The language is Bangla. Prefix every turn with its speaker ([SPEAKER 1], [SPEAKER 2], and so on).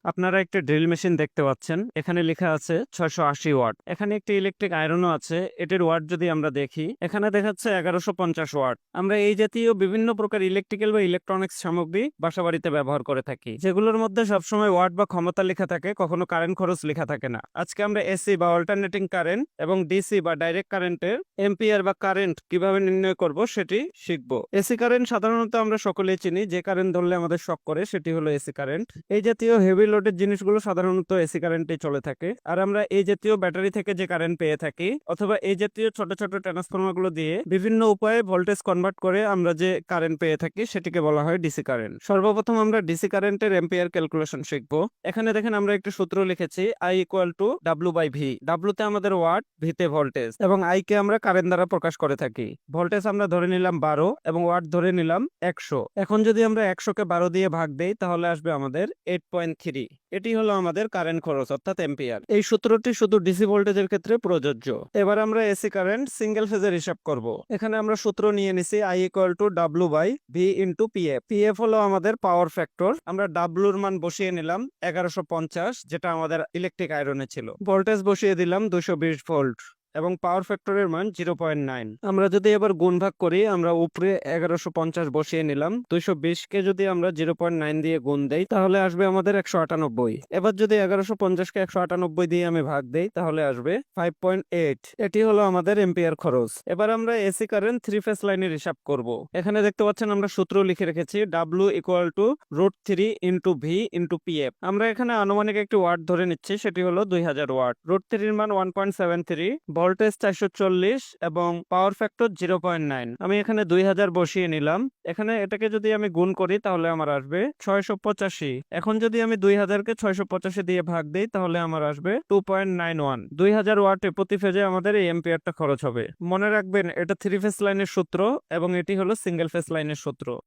[SPEAKER 1] আপনারা একটা ড্রিল মেশিন দেখতে পাচ্ছেন। এখানে লেখা আছে 680 ওয়াট। এখানে একটি ইলেকট্রিক আয়রনও আছে। এটির ওয়াট যদি আমরা দেখি, এখানে দেখাচ্ছে 1150 ওয়াট। আমরা এই জাতীয় বিভিন্ন প্রকার ইলেকট্রিক্যাল বা ইলেকট্রনিক্স সামগ্রী বাসাবাড়িতে ব্যবহার করে থাকি, যেগুলোর মধ্যে সবসময় ওয়াট বা ক্ষমতা লেখা থাকে, কখনো কারেন্ট খরচ লেখা থাকে না। আজকে আমরা এসি বা অল্টারনেটিং কারেন্ট এবং ডিসি বা ডাইরেক্ট কারেন্টের এম্পিয়ার বা কারেন্ট কিভাবে নির্ণয় করব সেটি শিখব। এসি কারেন্ট সাধারণত আমরা সকলেই চিনি, যে কারেন্ট ধরলে আমাদের শক করে সেটি হলো এসি কারেন্ট। এই জাতীয় হেভি লোডের জিনিসগুলো সাধারণত এসি কারেন্টে চলে থাকে। আর আমরা এই জাতীয় ব্যাটারি থেকে যে কারেন্ট পেয়ে থাকি, অথবা এই জাতীয় ছোট ছোট ট্রান্সফরমার গুলো দিয়ে বিভিন্ন উপায়ে ভোল্টেজ কনভার্ট করে আমরা যে কারেন্ট পেয়ে থাকি সেটিকে বলা হয় ডিসি কারেন্ট। সর্বপ্রথম আমরা ডিসি কারেন্টের এম্পিয়ার ক্যালকুলেশন শিখবো। এখানে দেখেন আমরা একটি সূত্র লিখেছি, I equal to W by V. ডাব্লুতে আমাদের ওয়াট, ভিতে ভোল্টেজ, এবং আই কে আমরা কারেন্ট দ্বারা প্রকাশ করে থাকি। ভোল্টেজ আমরা ধরে নিলাম 12 এবং ওয়াট ধরে নিলাম 100। এখন যদি আমরা 100 কে 12 দিয়ে ভাগ দেই তাহলে আসবে আমাদের 8.3। এটি হলো আমাদের কারেন্ট খরচ অর্থাৎ এম্পিয়ার। এই সূত্রটি শুধু ডিসি ভোল্টেজের ক্ষেত্রে প্রযোজ্য। এবার আমরা এসি কারেন্ট সিঙ্গেল ফেজের হিসাব করব। এখানে আমরা সূত্র নিয়ে নিছি, I equal to W by V into PF. PF হলো আমাদের পাওয়ার ফ্যাক্টর। আমরা ডাব্লুর মান বসিয়ে নিলাম 1150, যেটা আমাদের ইলেকট্রিক আয়রনে ছিল। ভোল্টেজ বসিয়ে দিলাম 220 ভোল্ট এবং পাওয়ার ফ্যাক্টরের মান 0.9। আমরা যদি এবার গুণ ভাগ করি, আমরা উপরে 1150 বসিয়ে নিলাম, 220 কে যদি আমরা 0.9 দিয়ে গুণ দেই তাহলে আসবে আমাদের 198। এবার যদি 1150 কে 198 দিয়ে আমি ভাগ দেই তাহলে আসবে 5.8। এটি হলো আমাদের এম্পিয়ার খরচ। এবার আমরা এসি কারেন্ট থ্রি ফেজ লাইনের হিসাব করব। এখানে দেখতে পাচ্ছেন আমরা সূত্র লিখে রেখেছি, W equal to √3 into V into PF. আমরা এখানে আনুমানিক একটি ওয়াট ধরে নিচ্ছি, সেটি হলো 2000 ওয়াট। √3 এর মান 1.73, ভোল্টেজ 440 এবং পাওয়ার ফ্যাক্টর 0.9। আমি এখানে 2000 বসিয়ে নিলাম। এখানে এটাকে যদি আমি গুণ করি তাহলে আমার আসবে 685। এখন যদি আমি 2000 কে 685 দিয়ে ভাগ দেই তাহলে আমার আসবে 2.91। 2000 ওয়াটে প্রতি ফেজে আমাদের এই এম্পিয়ারটা খরচ হবে। মনে রাখবেন, এটা থ্রি ফেজ লাইনের সূত্র এবং এটি হলো সিঙ্গেল ফেজ লাইনের সূত্র।